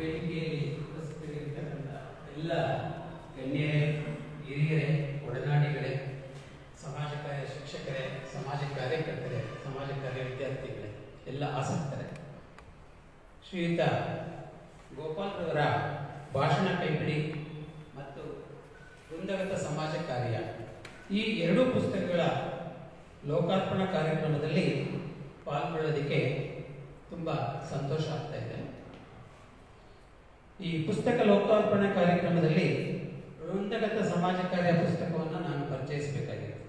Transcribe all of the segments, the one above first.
ವೇದಿಕೆಯಲ್ಲಿ ಉಪಸ್ಥಿತರಿರ್ತಕ್ಕಂಥ ಎಲ್ಲ ಗಣ್ಯರೇ, ಹಿರಿಯರೇ, ಒಡನಾಡಿಗಳೇ, ಸಮಾಜ ಕಾರ್ಯ ಶಿಕ್ಷಕರೇ, ಸಮಾಜ ಕಾರ್ಯಕರ್ತರೇ, ಸಮಾಜ ಕಾರ್ಯ ವಿದ್ಯಾರ್ಥಿಗಳೇ, ಎಲ್ಲ ಆಸಕ್ತರೇ, ಶ್ರೀಯುತ ಗೋಪಾಲ್ರವರ ಭಾಷಣ ಕೈಪಿಡಿ ಮತ್ತು ವೃಂದಗತ ಸಮಾಜ ಕಾರ್ಯ ಈ ಎರಡೂ ಪುಸ್ತಕಗಳ ಲೋಕಾರ್ಪಣಾ ಕಾರ್ಯಕ್ರಮದಲ್ಲಿ ಪಾಲ್ಗೊಳ್ಳೋದಕ್ಕೆ ತುಂಬ ಸಂತೋಷ ಆಗ್ತಾ ಇದೆ. ಈ ಪುಸ್ತಕ ಲೋಕಾರ್ಪಣಾ ಕಾರ್ಯಕ್ರಮದಲ್ಲಿ ವೃಂದಗತ ಸಮಾಜ ಕಾರ್ಯ ಪುಸ್ತಕವನ್ನು ನಾನು ಪರಿಚಯಿಸಬೇಕಾಗಿತ್ತು.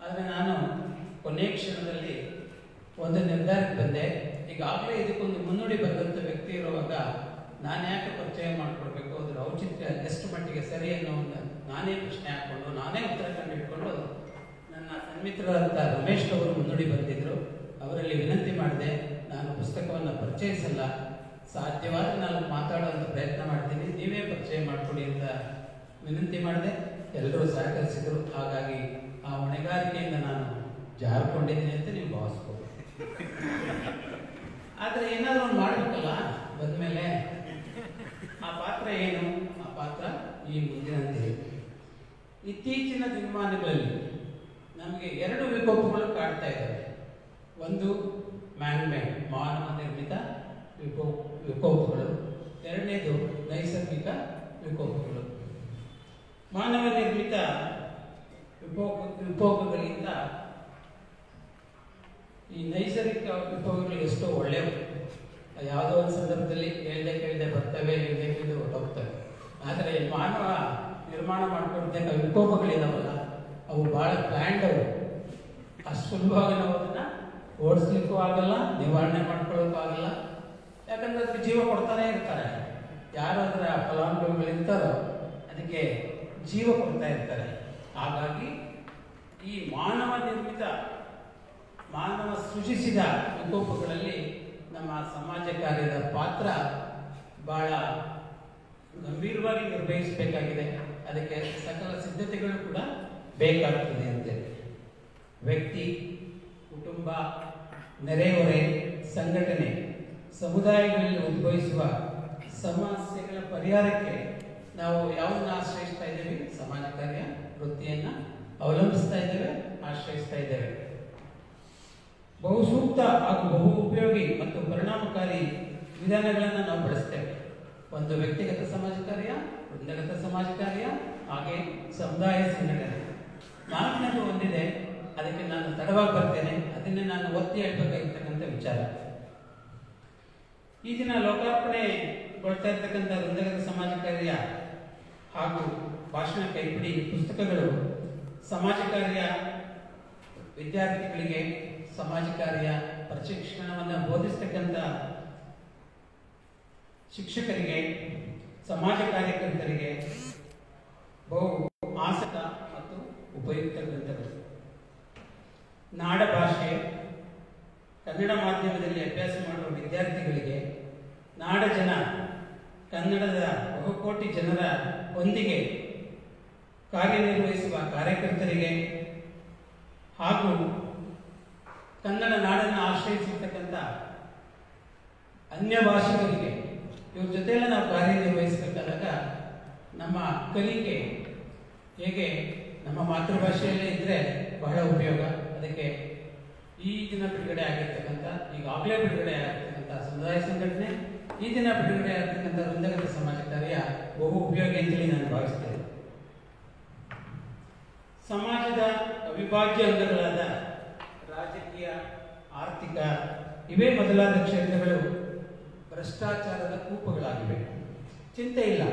ಆದರೆ ನಾನು ಕೊನೆಯ ಕ್ಷಣದಲ್ಲಿ ಒಂದು ನಿರ್ಧಾರಕ್ಕೆ ಬಂದೆ. ಈಗಾಗಲೇ ಇದಕ್ಕೊಂದು ಮುನ್ನುಡಿ ಬರೆದಂಥ ವ್ಯಕ್ತಿ ಇರುವಾಗ ನಾನು ಯಾಕೆ ಪರಿಚಯ ಮಾಡಿಕೊಡ್ಬೇಕು, ಅದರ ಔಚಿತ್ಯ ಎಷ್ಟು ಮಟ್ಟಿಗೆ ಸರಿ ಅನ್ನೋ ನಾನೇ ಪ್ರಶ್ನೆ ಹಾಕ್ಕೊಂಡು ನಾನೇ ಉತ್ತರ ಕಂಡುಹಿಡ್ಕೊಂಡು ನನ್ನ ಸನ್ಮಿತ್ರರಾದಂಥ ರಮೇಶ್ ಅವರು ಮುನ್ನುಡಿ ಬರೆದಿದ್ರು. ಅವರಲ್ಲಿ ವಿನಂತಿ ಮಾಡಿದೆ, ನಾನು ಪುಸ್ತಕವನ್ನು ಪರಿಚಯಿಸಲ್ಲ, ಸಾಧ್ಯವಾದರೆ ನಾನು ಮಾತಾಡುವಂಥ ಪ್ರಯತ್ನ ಮಾಡ್ತೀನಿ, ನೀವೇ ಪರಿಚಯ ಮಾಡಿಕೊಡಿ ಅಂತ ವಿನಂತಿ ಮಾಡಿದೆ. ಎಲ್ಲರೂ ಸಹಕರಿಸಿದರು. ಹಾಗಾಗಿ ಆ ಹೊಣೆಗಾರಿಕೆಯಿಂದ ನಾನು ಜಾರಿಕೊಂಡಿದ್ದೀನಿ ಅಂತ ನೀವು ಭಾವಿಸ್ಬೋದು. ಆದರೆ ಏನಾದರೂ ಒಂದು ಮಾಡಬೇಕಲ್ಲ ಬಂದಮೇಲೆ. ಆ ಪಾತ್ರ ಏನು? ಆ ಪಾತ್ರ ಈ ಮುಂದಿನಂತೆ. ಇತ್ತೀಚಿನ ದಿನಮಾನಗಳಲ್ಲಿ ನಮಗೆ ಎರಡು ವಿಕೋಪಗಳು ಕಾಡ್ತಾ ಇದ್ದಾವೆ. ಒಂದು ಮ್ಯಾನ್ಮೇಡ್, ಮಾನವ ನಿರ್ಮಿತ ವಿಕೋಪಗಳು. ಎರಡನೇದು ನೈಸರ್ಗಿಕ ವಿಕೋಪಗಳು. ಮಾನವ ನಿರ್ಮಿತ ವಿಕೋಪಗಳಿಂದ ಈ ನೈಸರ್ಗಿಕ ವಿಕೋಪಗಳು ಎಷ್ಟೋ ಒಳ್ಳೆಯವು. ಯಾವುದೋ ಒಂದು ಸಂದರ್ಭದಲ್ಲಿ ಕೇಳದೆ ಬರ್ತವೆ, ಕೇಳದೆ ಹೊರಟೋಗ್ತವೆ. ಆದರೆ ಮಾನವ ನಿರ್ಮಾಣ ಮಾಡಿಕೊಡ್ತಕ್ಕ ವಿಕೋಪಗಳಿದಾವಲ್ಲ, ಅವು ಭಾಳ ಪ್ಲ್ಯಾಂಡ್. ಅವು ಅಷ್ಟು ಸುಲಭವಾಗಿ ನಾವು ಅದನ್ನು ಓಡಿಸ್ಲಿಕ್ಕೂ ಆಗಲ್ಲ, ನಿವಾರಣೆ ಮಾಡ್ಕೊಳ್ಳೋಕ್ಕೂ ಆಗಲ್ಲ. ಯಾಕಂದ್ರೆ ಅದಕ್ಕೆ ಜೀವ ಕೊಡ್ತಾನೆ ಇರ್ತಾರೆ. ಯಾರು ಅದರ ಫಲಾನುಭವಿಗಳಿರ್ತಾರೋ ಅದಕ್ಕೆ ಜೀವ ಕೊಡ್ತಾ ಇರ್ತಾರೆ. ಹಾಗಾಗಿ ಈ ಮಾನವ ನಿರ್ಮಿತ, ಮಾನವ ಸೃಜಿಸಿದ ವಿಕೋಪಗಳಲ್ಲಿ ನಮ್ಮ ಸಮಾಜ ಕಾರ್ಯದ ಪಾತ್ರ ಬಹಳ ಗಂಭೀರವಾಗಿ ನಿರ್ವಹಿಸಬೇಕಾಗಿದೆ. ಅದಕ್ಕೆ ಸಕಲ ಸಿದ್ಧತೆಗಳು ಕೂಡ ಬೇಕಾಗ್ತದೆ ಅಂತೇಳಿ ವ್ಯಕ್ತಿ, ಕುಟುಂಬ, ನೆರೆಹೊರೆ, ಸಂಘಟನೆ, ಸಮುದಾಯಗಳಲ್ಲಿ ಉದ್ಭವಿಸುವ ಸಮಸ್ಯೆಗಳ ಪರಿಹಾರಕ್ಕೆ ನಾವು ಯಾವುದನ್ನು ಆಶ್ರಯಿಸ್ತಾ ಇದ್ದೇವೆ? ಸಮಾಜ ಕಾರ್ಯ ವೃತ್ತಿಯನ್ನು ಅವಲಂಬಿಸ್ತಾ ಇದ್ದೇವೆ, ಆಶ್ರಯಿಸ್ತಾ ಇದ್ದೇವೆ. ಬಹು ಸೂಕ್ತ ಹಾಗೂ ಬಹು ಉಪಯೋಗಿ ಮತ್ತು ಪರಿಣಾಮಕಾರಿ ವಿಧಾನಗಳನ್ನು ನಾವು ಬಳಸ್ತೇವೆ. ಒಂದು ವ್ಯಕ್ತಿಗತ ಸಮಾಜ ಕಾರ್ಯ, ವೃಂದಗತ ಸಮಾಜ ಕಾರ್ಯ, ಹಾಗೆ ಸಮುದಾಯ ಸಂಘಟನೆ. ನಾಲ್ಕನೇದು ಒಂದಿದೆ, ಅದಕ್ಕೆ ನಾನು ತಡವಾಗಿ ಬರ್ತೇನೆ. ಅದನ್ನೇ ನಾನು ಒತ್ತಿ ಹೇಳ್ಬೇಕಾಗಿರ್ತಕ್ಕಂಥ ವಿಚಾರ. ಈ ದಿನ ಲೋಕಾರ್ಪಣೆಗೊಳ್ತಾ ಇರ್ತಕ್ಕಂಥ ವೃಂದಗತ ಸಮಾಜ ಕಾರ್ಯ ಹಾಗೂ ಭಾಷಣ ಕೈಪಿಡಿ ಪುಸ್ತಕಗಳು ಸಮಾಜ ಕಾರ್ಯ ವಿದ್ಯಾರ್ಥಿಗಳಿಗೆ, ಸಮಾಜ ಕಾರ್ಯ ಪ್ರಶಿಕ್ಷಣವನ್ನು ಬೋಧಿಸ್ತಕ್ಕಂಥ ಶಿಕ್ಷಕರಿಗೆ, ಸಮಾಜ ಕಾರ್ಯಕರ್ತರಿಗೆ ಬಹು ಆಸಕ್ತ ಮತ್ತು ಉಪಯುಕ್ತ ಗ್ರಂಥಗಳು. ನಾಡ ಭಾಷೆ, ಕನ್ನಡ ಮಾಧ್ಯಮದಲ್ಲಿ ಅಭ್ಯಾಸ ಮಾಡುವ ವಿದ್ಯಾರ್ಥಿಗಳಿಗೆ, ನಾಡ ಜನ, ಕನ್ನಡದ ಬಹುಕೋಟಿ ಜನರ ಒಂದಿಗೆ ಕಾರ್ಯನಿರ್ವಹಿಸುವ ಕಾರ್ಯಕರ್ತರಿಗೆ ಹಾಗೂ ಕನ್ನಡ ನಾಡನ್ನು ಆಶ್ರಯಿಸಿರ್ತಕ್ಕಂಥ ಅನ್ಯ ಭಾಷಿಗರಿಗೆ, ಇವ್ರ ಜೊತೆಯಲ್ಲ ನಾವು ಕಾರ್ಯನಿರ್ವಹಿಸಬೇಕಾದಾಗ ನಮ್ಮ ಕಲಿಕೆ ಹೇಗೆ ನಮ್ಮ ಮಾತೃಭಾಷೆಯಲ್ಲೇ ಇದ್ದರೆ ಬಹಳ ಉಪಯೋಗ. ಅದಕ್ಕೆ ಈ ದಿನ ಬಿಡುಗಡೆ ಆಗಿರ್ತಕ್ಕಂಥ, ಈಗಾಗಲೇ ಬಿಡುಗಡೆ ಆಗಿರ್ತಕ್ಕಂಥ ಸಮುದಾಯ ಸಂಘಟನೆ, ಈ ದಿನ ಬಿಡುಗಡೆ ಆಗಿರ್ತಕ್ಕಂಥ ವೃಂದಗತ ಸಮಾಜ ಕಾರ್ಯ ಬಹು ಉಪಯೋಗಿ ಅಂತೇಳಿ ನಾನು ಭಾವಿಸ್ತೇನೆ. ಸಮಾಜದ ಅವಿಭಾಜ್ಯ ಅಂಗಗಳಾದ ರಾಜಕೀಯ, ಆರ್ಥಿಕ ಇವೇ ಮೊದಲಾದ ಕ್ಷೇತ್ರಗಳು ಭ್ರಷ್ಟಾಚಾರದ ಕೂಪಗಳಾಗಿವೆ. ಚಿಂತೆ ಇಲ್ಲ,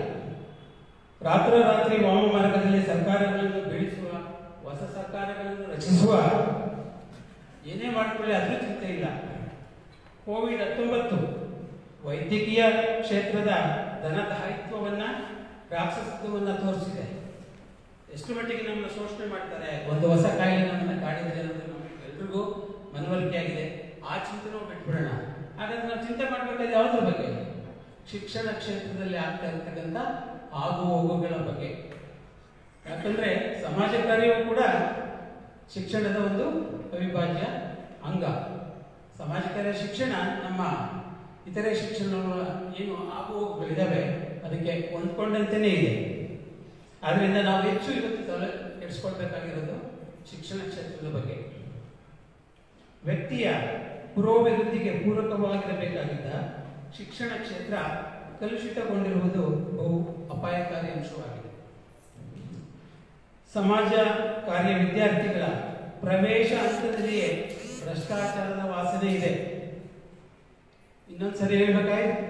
ರಾತ್ರೋರಾತ್ರಿ ವಾಮ ಮಾರ್ಗದಲ್ಲಿ ಸರ್ಕಾರಗಳನ್ನು ಬೀಳಿಸುವ, ಹೊಸ ಸರ್ಕಾರಗಳನ್ನು ರಚಿಸುವ, ಏನೇ ಮಾಡಿಕೊಳ್ಳಿ ಅದ್ರೂ ಚಿಂತೆ ಇಲ್ಲ. ಕೋವಿಡ್-19 ವೈದ್ಯಕೀಯ ಕ್ಷೇತ್ರದ ಧನದಾಯಿತ್ವವನ್ನು, ರಾಕ್ಷಸತ್ವವನ್ನು ತೋರಿಸಿದೆ. ಎಷ್ಟು ಮಟ್ಟಿಗೆ ನಮ್ಮನ್ನು ಶೋಷಣೆ ಮಾಡ್ತಾರೆ. ಒಂದು ಹೊಸ ಕಾಯಿಲೆ ನಮ್ಮನ್ನು ಕಾಡಿದೆ ಅನ್ನೋದು ಎಲ್ರಿಗೂ ಮನವರಿಕೆ ಆಗಿದೆ. ಆ ಚಿಂತನೆ ಬಿಟ್ಬಿಡೋಣ. ಹಾಗಾದ್ರೆ ನಾವು ಚಿಂತೆ ಮಾಡಬೇಕಾದ್ರೆ ಯಾವುದ್ರ ಬಗ್ಗೆ? ಶಿಕ್ಷಣ ಕ್ಷೇತ್ರದಲ್ಲಿ ಆಗ್ತಾ ಇರ್ತಕ್ಕಂಥ ಆಗು ಹೋಗುಗಳ ಬಗ್ಗೆ. ಯಾಕಂದ್ರೆ ಸಮಾಜ ಕಾರ್ಯವೂ ಕೂಡ ಶಿಕ್ಷಣದ ಒಂದು ಅವಿಭಾಜ್ಯ ಅಂಗ. ಸಮಾಜ ಕಾರ್ಯ ಶಿಕ್ಷಣ ನಮ್ಮ ಇತರೆ ಶಿಕ್ಷಣಗಳ ಏನು ಆಗುಹೋಗುಗಳಿದ್ದಾವೆ ಅದಕ್ಕೆ ಹೊಂದ್ಕೊಂಡಂತೆಯೇ ಇದೆ. ಆದ್ದರಿಂದ ನಾವು ಹೆಚ್ಚು ಇವತ್ತು ತಲೆ ಕೆಡಿಸ್ಕೊಳ್ಬೇಕಾಗಿರೋದು ಶಿಕ್ಷಣ ಕ್ಷೇತ್ರದ ಬಗ್ಗೆ. ವ್ಯಕ್ತಿಯ ಪುರೋಭಿವೃದ್ಧಿಗೆ ಪೂರಕವಾಗಿರಬೇಕಾಗಿದ್ದ ಶಿಕ್ಷಣ ಕ್ಷೇತ್ರ ಕಲುಷಿತಗೊಂಡಿರುವುದು ಬಹು ಅಪಾಯಕಾರಿ ಅಂಶವಾಗಿದೆ. ಸಮಾಜ ಕಾರ್ಯ ವಿದ್ಯಾರ್ಥಿಗಳ ಪ್ರವೇಶ ಹಂತದಲ್ಲಿಯೇ ಭ್ರಷ್ಟಾಚಾರದ ವಾಸನೆ ಇದೆ. ಇನ್ನೊಂದ್ಸರಿ ಹೇಳ್ಬೇಕಾಯ್ತು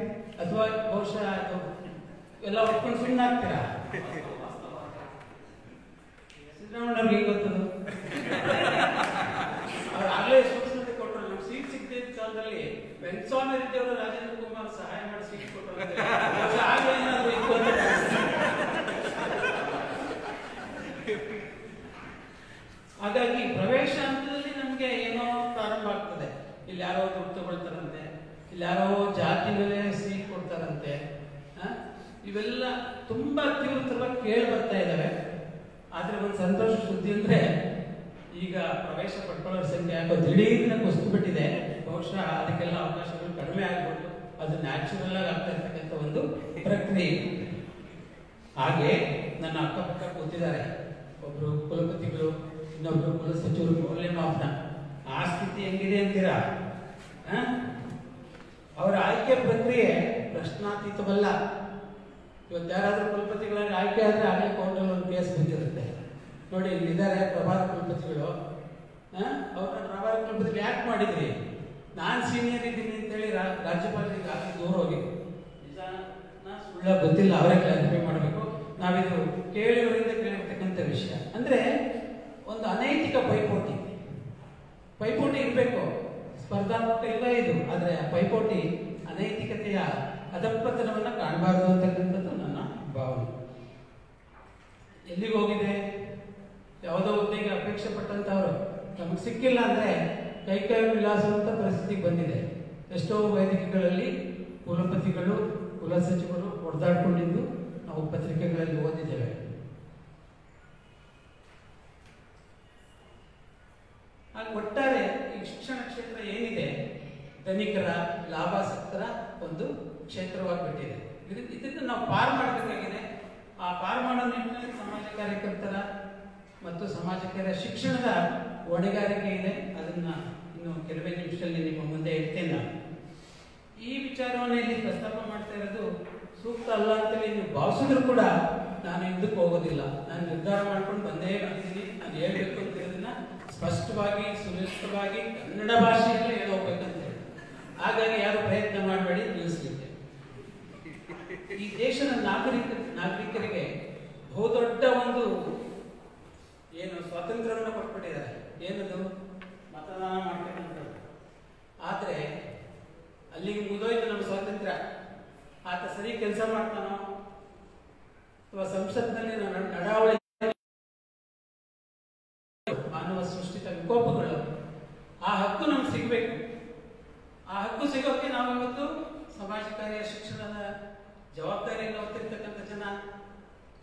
ಅಥವಾ ಬಹುಶಃ ಅದು ಎಲ್ಲ ಒಪ್ಕೊಂಡು ಸುಮ್ಮನಾಗ್ತೀರಾ? ಸಿದ್ದರಾಮಯ್ಯವ್ರಿಗೆ ಹೆಂಗ್ ಗೊತ್ತದು? ಅವ್ರು ಆಗ್ಲೇ ಸೂಕ್ಷ್ಮತೆ ಕೊಟ್ಟರು. ನಮ್ಗೆ ಸೀಟ್ ಸಿಗದಿದ್ದ ಕಾಲದಲ್ಲಿ ವೆಂಕಟಸ್ವಾಮಿ ರೆಡ್ಡಿ ಅವರು ರಾಜೇಂದ್ರ ಕುಮಾರ್ ಸಹಾಯ ಮಾಡಿ ಸೀಟ್ ಕೊಟ್ಟರು. ಆಗ್ಲೇ ಏನಾದ್ರು ಇತ್ತು ಅಂತ. ಹಾಗಾಗಿ ಪ್ರವೇಶ ಹಂತದಲ್ಲಿ ನಮ್ಗೆ ಏನೋ ಪ್ರಾರಂಭ ಆಗ್ತದೆ. ಇಲ್ಲಿ ಯಾರೋ ದುಡ್ಡು ತಗೊಳ್ತಾರಂತೆ, ಇಲ್ಲಿ ಯಾರೋ ಜಾತಿ ಮೇಲೆ ಸೀಟ್ ಕೊಡ್ತಾರಂತೆ. ಇವೆಲ್ಲ ತುಂಬಾ ತೀವ್ರವಾಗಿ ಕೇಳಿ ಬರ್ತಾ ಇದ್ದಾವೆ. ಆದ್ರೆ ಒಂದು ಸಂತೋಷ ಸುದ್ದಿ ಅಂದ್ರೆ ಈಗ ಪ್ರವೇಶ ಪಡ್ಕೊಳ್ಳೋ ಸಂಖ್ಯೆ ಯಾಕೋ ದಿಢೀರ್ನ ಕುಸಿದು ಬಿಟ್ಟಿದೆ. ಬಹುಶಃ ಅದಕ್ಕೆಲ್ಲ ಅವಕಾಶಗಳು ಕಡಿಮೆ ಆಗ್ಬೋದು. ಅದು ನ್ಯಾಚುರಲ್ ಆಗಿ ಆಗ್ತಾ ಇರ್ತಕ್ಕಂಥ ಒಂದು ಪ್ರಕ್ರಿಯೆ. ಹಾಗೆ ನನ್ನ ಅಕ್ಕಪಕ್ಕ ಕೂತಿದ್ದಾರೆ ಒಬ್ರು ಕುಲಪತಿಗಳು, ಇನ್ನೊಬ್ರು ಕುಲಸಚಿವರು, ಮೌಲ್ಯಮಾಪನ. ಆ ಸ್ಥಿತಿ ಹೆಂಗಿದೆ ಅಂತೀರಾ? ಅವರ ಆಯ್ಕೆ ಪ್ರಕ್ರಿಯೆ ಪ್ರಶ್ನಾತೀತವಲ್ಲ. ಇವತ್ತು ಯಾರಾದ್ರೂ ಕುಲಪತಿಗಳಾಗಿ ಆಯ್ಕೆ ಆದ್ರೆ ಆಗಲೇ ಕೋರ್ಟಲ್ಲಿ ಒಂದು ಕೇಸ್ ಬಿದ್ದಿರುತ್ತೆ. ನೋಡಿ, ಇಲ್ಲಿದ್ದಾರೆ ಪ್ರಭಾರ ಕುಲಪತಿಗಳು. ಅವ್ರನ್ನ ಪ್ರಭಾರ ಕುಲಪತಿಗಳು ಯಾಕೆ ಮಾಡಿದ್ರಿ? ನಾನು ಸೀನಿಯರ್ ಇದ್ದೀನಿ ಅಂತೇಳಿ ರಾಜ್ಯಪಾಲರಿಗೆ ಆಗಲಿ ದೂರ ಹೋಗಿದ್ದು. ನಿಜಾನ ಸುಳ್ಳ ಗೊತ್ತಿಲ್ಲ, ಅವರೇ ಕ್ಲಾರಿಫೈ ಮಾಡಬೇಕು. ನಾವಿದು ಕೇಳಿಯವರಿಂದ ಕೇಳಿರ್ತಕ್ಕಂಥ ವಿಷಯ. ಅಂದ್ರೆ ಒಂದು ಅನೈತಿಕ ಪೈಪೋಟಿ ಇರಬೇಕು. ಸ್ಪರ್ಧಾತ್ಮಕ ಇಲ್ಲ ಇದು. ಆದ್ರೆ ಆ ಪೈಪೋಟಿ ಅನೈತಿಕತೆಯ ಅಧಪತನವನ್ನ ಕಾಣಬಾರದು ಅಂತಕ್ಕಂಥದ್ದು ನನ್ನ ಭಾವನೆ. ಎಲ್ಲಿಗೆ ಹೋಗಿದೆ? ಯಾವುದೋ ಹುದ್ದೆಗೆ ಅಪೇಕ್ಷೆ ಪಟ್ಟಂತವ್ರು ನಮಗೆ ಸಿಕ್ಕಿಲ್ಲ ಅಂದ್ರೆ ಕೈ ವಿಲಾಸುವಂತ ಪರಿಸ್ಥಿತಿಗೆ ಬಂದಿದೆ. ಎಷ್ಟೋ ವೇದಿಕೆಗಳಲ್ಲಿ ಕುಲಪತಿಗಳು, ಕುಲಸಚಿವರು ಹೊಡೆದಾಡ್ಕೊಂಡಿದ್ದು ನಾವು ಪತ್ರಿಕೆಗಳಲ್ಲಿ ಓದಿದ್ದೇವೆ. ಹಾಗೆ ಒಟ್ಟಾರೆ ಈ ಶಿಕ್ಷಣ ಕ್ಷೇತ್ರ ಏನಿದೆ ಧನಿಕರ, ಲಾಭಾಸಕ್ತರ ಒಂದು ಕ್ಷೇತ್ರವಾಗಿಬಿಟ್ಟಿದೆ. ಇದನ್ನು ನಾವು ಪಾರು ಮಾಡಬೇಕಾಗಿದೆ. ಆ ಪಾರು ಮಾಡೋ ನಿಟ್ಟಿನಲ್ಲಿ ಸಮಾಜ ಕಾರ್ಯಕರ್ತರ ಮತ್ತು ಸಮಾಜಕ್ಕೆ ಶಿಕ್ಷಣದ ಹೊಣೆಗಾರಿಕೆ ಇದೆ. ಅದನ್ನ ಇನ್ನು ಕೆಲವೇ ನಿಮಿಷದಲ್ಲಿ ನಿಮ್ಮ ಮುಂದೆ ಇಡ್ತೇನೆ. ಈ ವಿಚಾರವನ್ನು ಇಲ್ಲಿ ಪ್ರಸ್ತಾಪ ಮಾಡ್ತಾ ಇರೋದು ಸೂಕ್ತ ಅಲ್ಲ ಅಂತೇಳಿ ನೀವು ಭಾವಿಸಿದ್ರು ಕೂಡ ನಾನು ಹಿಂದಕ್ಕೆ ಹೋಗೋದಿಲ್ಲ. ನಾನು ನಿರ್ಧಾರ ಮಾಡ್ಕೊಂಡು ಬಂದಿದ್ದೀನಿ. ನಾನು ಹೇಳ್ಬೇಕು ಅಂತ ಹೇಳೋದನ್ನ ಸ್ಪಷ್ಟವಾಗಿ, ಸುನಿಶ್ಚಿತವಾಗಿ ಕನ್ನಡ ಭಾಷೆಯಲ್ಲೇ ಹೇಳೋಗ್ಬೇಕಂತ ಹೇಳಿ. ಹಾಗಾಗಿ ಯಾರು ಪ್ರಯತ್ನ ಮಾಡಬೇಡಿ, ತಿಳಿಸ್ಲಿಕ್ಕೆ. ಈ ದೇಶದ ನಾಗರಿಕರಿಗೆ ಬಹುದೊಡ್ಡ ಒಂದು ಏನು ಸ್ವಾತಂತ್ರ್ಯವನ್ನು ಕೊಟ್ಬಿಟ್ಟಿದ್ದಾರೆ. ಏನದು? ಮತದಾನ ಮಾಡ್ತಕ್ಕಂಥದ್ದು. ಆದ್ರೆ ಅಲ್ಲಿಗೆ ಮುಗಿದೋಯ್ತು ನಮ್ಮ ಸ್ವಾತಂತ್ರ್ಯ. ಆತ ಸರಿ ಕೆಲಸ ಮಾಡ್ತಾನೋ ಅಥವಾ ಸಂಸತ್ನಲ್ಲಿ ನಡಾವಳಿ ಮಾನವ ಸೃಷ್ಟಿತ ವಿಕೋಪಗಳು, ಆ ಹಕ್ಕು ನಮ್ಗೆ ಸಿಗಬೇಕು. ಆ ಹಕ್ಕು ಸಿಗೋಕ್ಕೆ ನಾವು ಇವತ್ತು ಸಮಾಜ ಕಾರ್ಯ ಶಿಕ್ಷಣದ ಜವಾಬ್ದಾರಿಯನ್ನು ಹೊತ್ತಿರ್ತಕ್ಕಂಥ ಜನ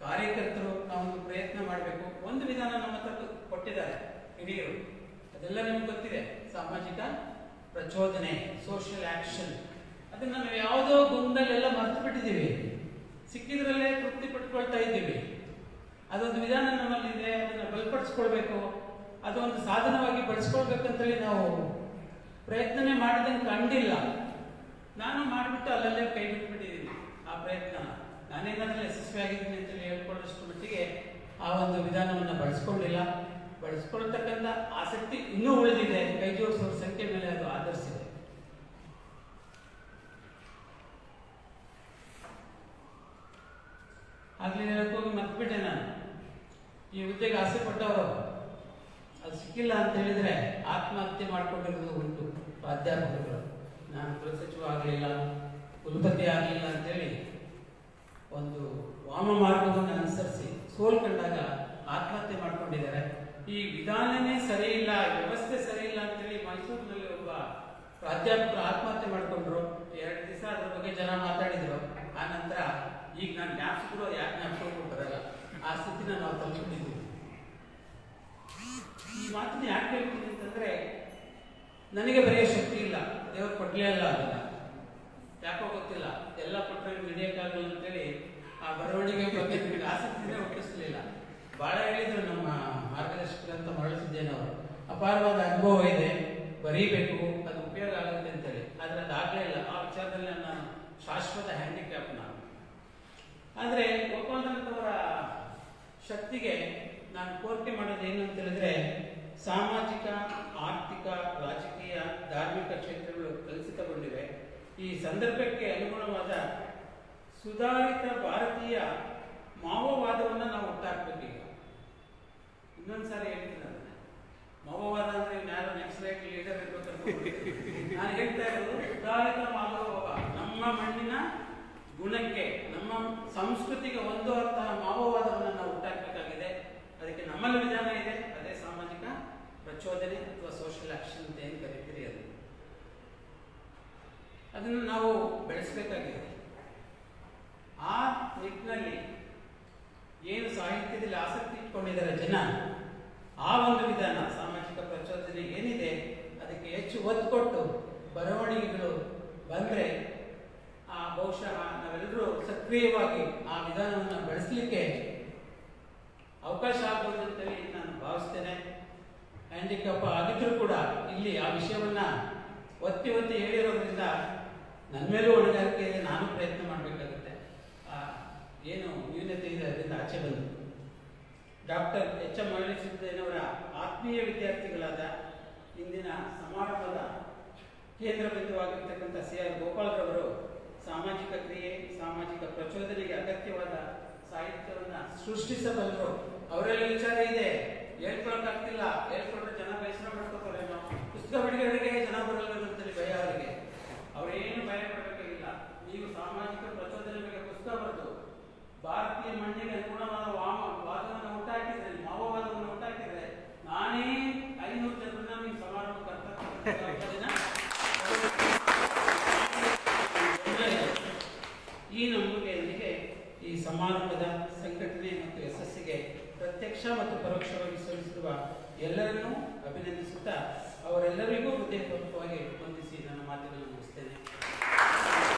ಕಾರ್ಯಕರ್ತರು ನಾವೊಂದು ಪ್ರಯತ್ನ ಮಾಡಬೇಕು. ಒಂದು ವಿಧಾನ ನಮ್ಮ ಹತ್ರ ಕೊಟ್ಟಿದ್ದಾರೆ ಹಿರಿಯರು, ಅದೆಲ್ಲ ನಿಮ್ಗೆ ಗೊತ್ತಿದೆ. ಸಾಮಾಜಿಕ ಪ್ರಚೋದನೆ, ಸೋಷಿಯಲ್ ಆಕ್ಷನ್. ಅದನ್ನ ನಾವು ಯಾವುದೋ ಗುಂಪಲ್ಲೆಲ್ಲ ಮರ್ತು ಬಿಟ್ಟಿದ್ದೀವಿ. ಸಿಕ್ಕಿದ್ರಲ್ಲೇ ತೃಪ್ತಿ ಪಟ್ಕೊಳ್ತಾ ಇದ್ದೀವಿ. ಅದೊಂದು ವಿಧಾನ ನಮ್ಮಲ್ಲಿದೆ, ಅದನ್ನ ಬಲಪಡಿಸ್ಕೊಳ್ಬೇಕು. ಅದೊಂದು ಸಾಧನವಾಗಿ ಬಳಸ್ಕೊಳ್ಬೇಕಂತೇಳಿ ನಾವು ಪ್ರಯತ್ನನೇ ಮಾಡಿದಂಗೆ ಕಂಡಿಲ್ಲ. ನಾನು ಮಾಡಿಬಿಟ್ಟು ಅಲ್ಲಲ್ಲೇ ಕೈ ಬಿಟ್ಬಿಟ್ಟಿದ್ದೀನಿ ಆ ಪ್ರಯತ್ನ. ನಾನೇನಾದ್ರೂ ಯಶಸ್ವಿ ಆಗಿದ್ದೀನಿ ಅಂತೇಳಿ ಹೇಳ್ಕೊಳ್ಳೋಷ್ಟು ಮಟ್ಟಿಗೆ ಆ ಒಂದು ವಿಧಾನವನ್ನು ಬಳಸ್ಕೊಂಡಿಲ್ಲ. ಬಳಸ್ಕೊಳ್ತಕ್ಕಂಥ ಆಸಕ್ತಿ ಇನ್ನೂ ಉಳಿದಿದೆ. ಕೈ ಜೋಡಿಸುವ ಸಂಖ್ಯೆ ಮೇಲೆ ಅದು ಆಧರಿಸಿದೆ. ಆಗ್ಲೇ ಹೇಳಕ್ಕೋಗಿ ಮರ್ತ್ಬಿಟ್ಟೆ ನಾನು. ಈ ಹುದ್ದೆಗೆ ಆಸೆ ಪಟ್ಟವರು ಅದು ಸಿಕ್ಕಿಲ್ಲ ಅಂತ ಹೇಳಿದ್ರೆ ಆತ್ಮಹತ್ಯೆ ಮಾಡ್ಕೊಂಡಿರೋದು ಉಂಟು ಪ್ರಾಧ್ಯಾಪಕರು. ನಾನು ಕುಲಸಚಿವ ಆಗಲಿಲ್ಲ, ಕುಲಪತಿ ಆಗಲಿಲ್ಲ ಅಂತೇಳಿ ಒಂದು ವಾಮ ಮಾರ್ಗವನ್ನು ಅನುಸರಿಸಿ ಸೋಲ್ಕೊಂಡಾಗ ಆತ್ಮಹತ್ಯೆ ಮಾಡ್ಕೊಂಡಿದ್ದಾರೆ. ಈ ವಿಧಾನನೇ ಸರಿ ಇಲ್ಲ, ವ್ಯವಸ್ಥೆ ಸರಿ ಇಲ್ಲ ಅಂತೇಳಿ ಮೈಸೂರಿನಲ್ಲಿ ಒಬ್ಬ ಪ್ರಾಧ್ಯಾಪಕರು ಆತ್ಮಹತ್ಯೆ ಮಾಡ್ಕೊಂಡ್ರು. 2 ದಿವಸ ಅದ್ರ ಬಗ್ಗೆ ಜನ ಮಾತಾಡಿದ್ರು. ಆ ನಂತರ ಈಗ ನಾನು ಜ್ಞಾಪಿಸಿದ್ರು ಯಾಕೆ ಜ್ಞಾಪಿಸ್ಕೊಂಡು ಬರಲ್ಲ, ಆ ಸ್ಥಿತಿನ ನಾವು ತಲುಪಿದ್ದೀವಿ. ಈ ಮಾತನ್ನ ಯಾಕೆ ಹೇಳ್ತೀನಿ ಅಂತಂದ್ರೆ, ನನಗೆ ಬರೆಯೋ ಶಕ್ತಿ ಇಲ್ಲ, ದೇವರು ಕೊಡ್ಲೇ ಅಲ್ಲ ಅದನ್ನ. ಅದೆಲ್ಲ ಕೊಟ್ಟರೆ ಹಿಡಿಯೋಕ್ಕಾಗಲ್ಲ ಅಂತೇಳಿ ಆ ಬರವಣಿಗೆ ಬಗ್ಗೆ ನಿಮಗೆ ಆಸಕ್ತಿನೇ ಹುಟ್ಟಿಸಲಿಲ್ಲ. ಭಾಳ ಹೇಳಿದ್ರು ನಮ್ಮ ಮಾರ್ಗದರ್ಶಕರಂತ ಮರಳಿಸಿದ್ದೇನವರು, ಅಪಾರವಾದ ಅನುಭವ ಇದೆ, ಬರೀಬೇಕು, ಅದು ಉಪಯೋಗ ಆಗುತ್ತೆ ಅಂತೇಳಿ. ಆದರೆ ಅದಾಗಲೇ ಇಲ್ಲ. ಆ ವಿಚಾರದಲ್ಲಿ ನಾನು ಶಾಶ್ವತ ಹ್ಯಾಂಡಿಕ್ಯಾಪ್ ನಾನು. ಆದರೆ ಗೋಪಾಲರಂತವರ ಶಕ್ತಿಗೆ ನಾನು ಕೋರಿಕೆ ಮಾಡೋದು ಏನು ಅಂತ ಹೇಳಿದ್ರೆ, ಸಾಮಾಜಿಕ, ಆರ್ಥಿಕ, ರಾಜಕೀಯ, ಧಾರ್ಮಿಕ ಕ್ಷೇತ್ರಗಳು ಕಲುಷಿತಗೊಂಡಿವೆ. ಈ ಸಂದರ್ಭಕ್ಕೆ ಅನುಗುಣವಾದ ಸುಧಾರಿತ ಭಾರತೀಯ ಮಾವೋವಾದವನ್ನು ನಾವು ಹುಟ್ಟಾಕ್ಬೇಕು. ಈಗ ಇನ್ನೊಂದ್ಸಾರಿ ಹೇಳ್ತೀನಿ ಅದನ್ನ. ಮಾವೋವಾದ ಅಂದ್ರೆ ಯಾರು ನೆಕ್ಸ್ಟ್ ಲೀಡರ್ ಇರ್ಬೇಕು. ನಾನು ಹೇಳ್ತಾ ಇರೋದು ಸುಧಾರಿತ ಮಾವೋವಾದ. ನಮ್ಮ ಮಣ್ಣಿನ ಗುಣಕ್ಕೆ, ನಮ್ಮ ಸಂಸ್ಕೃತಿಗೆ ಹೊಂದುವಂತಹ ಮಾವೋವಾದವನ್ನು ನಾವು ಹುಟ್ಟಾಕಬೇಕಾಗಿದೆ. ಅದಕ್ಕೆ ನಮ್ಮಲ್ಲಿ ವಿಧಾನ ಇದೆ, ಅದೇ ಸಾಮಾಜಿಕ ಪ್ರಚೋದನೆ ಅಥವಾ ಸೋಷಿಯಲ್ ಆಕ್ಷನ್ ಅಂತ ಏನು ಕರೀತೀರಿ ಅದನ್ನು ನಾವು ಬೆಳೆಸಬೇಕಾಗಿದೆ. ಆ ನಿಟ್ಟಿನಲ್ಲಿ ಏನು ಸಾಹಿತ್ಯದಲ್ಲಿ ಆಸಕ್ತಿ ಇಟ್ಕೊಂಡಿದ್ದಾರೆ ಜನ, ಆ ಒಂದು ವಿಧಾನ ಸಾಮಾಜಿಕ ಪ್ರಚೋದನೆ ಏನಿದೆ ಅದಕ್ಕೆ ಹೆಚ್ಚು ಒತ್ತು ಕೊಟ್ಟು ಬರವಣಿಗೆಗಳು ಬಂದರೆ ಬಹುಶಃ ನಾವೆಲ್ಲರೂ ಸಕ್ರಿಯವಾಗಿ ಆ ವಿಧಾನವನ್ನು ಬೆಳೆಸಲಿಕ್ಕೆ ಅವಕಾಶ ಆಗ್ಬೋದು ಅಂತೇಳಿ ನಾನು ಭಾವಿಸ್ತೇನೆ. ಹ್ಯಾಂಡಿಕ್ಯಾಪ್ ಆಗಿದ್ರೂ ಕೂಡ ಇಲ್ಲಿ ಆ ವಿಷಯವನ್ನ ಒತ್ತಿ ಹೇಳಿರೋದ್ರಿಂದ ನನ್ನ ಮೇಲೂ ಹೊಣೆಗಾರಿಕೆಯಲ್ಲಿ ನಾನು ಪ್ರಯತ್ನ ಮಾಡಬೇಕಾಗುತ್ತೆ. ಏನು ನ್ಯೂನತೆ ಇದೆ ಅದರಿಂದ ಆಚೆ ಬಂದು ಡಾಕ್ಟರ್ ಎಚ್ ಎಂ ಮರಳಿಸಿದ್ದೇನವರ ಆತ್ಮೀಯ ವಿದ್ಯಾರ್ಥಿಗಳಾದ ಇಂದಿನ ಸಮಾರಂಭದ ಕೇಂದ್ರ ಬಿಂದುವಾಗಿರ್ತಕ್ಕಂಥ CR ಗೋಪಾಲ್ರವರು ಸಾಮಾಜಿಕ ಕ್ರಿಯೆ, ಸಾಮಾಜಿಕ ಪ್ರಚೋದನೆಗೆ ಅಗತ್ಯವಾದ ಸಾಹಿತ್ಯವನ್ನು ಸೃಷ್ಟಿಸಬಲ್ಲರು. ಅವರಲ್ಲಿ ವಿಚಾರ ಇದೆ, ಹೇಳ್ಕೊಳಕ್ಕಾಗ್ತಿಲ್ಲ, ಹೇಳ್ಕೊಂಡ್ರೆ ಜನ ಬೇಸರ ಮಾಡ್ಕೋತಾರೆ, ನಾವು ಪುಸ್ತಕ ಬಿಡುಗಡೆಗೆ ಜನ ಬರಲ್ಲ ಅಂತೇಳಿ ಭಯ ಅವರಿಗೆ. ಅವರೇನು ಭಯ ಪಡಬೇಕಾಗಿಲ್ಲ. ನೀವು ಸಾಮಾಜಿಕ ಪ್ರಚೋದನೆ ಬಗ್ಗೆ ಪುಸ್ತಕ ಬರೆದು ಭಾರತೀಯ ಮಣ್ಣಿಗೆ ಅನುಗುಣವಾದ ವಾದವನ್ನು ಹುಟ್ಟಾಕಿದ್ರೆ, ಮಾವೋವಾದವನ್ನು ಹುಟ್ಟಾಕಿದ್ರೆ, ನಾನೇ 500 ಜನರನ್ನ ನೀವು ಸಮಾರಂಭ ಈ ನಂಬಿಕೆಯೊಂದಿಗೆ ಈ ಸಮಾರಂಭದ ಸಂಘಟನೆ ಮತ್ತು ಯಶಸ್ಸಿಗೆ ಪ್ರತ್ಯಕ್ಷ ಮತ್ತು ಪರೋಕ್ಷವಾಗಿ ಶ್ರಮಿಸಿರುವ ಎಲ್ಲರನ್ನೂ ಅಭಿನಂದಿಸುತ್ತಾ ಅವರೆಲ್ಲರಿಗೂ ಹೃದಯಪೂರ್ವಕವಾಗಿ ವಂದಿಸಿ ನನ್ನ ಮಾತುಗಳನ್ನು ಮುಗಿಸ್ತೇನೆ.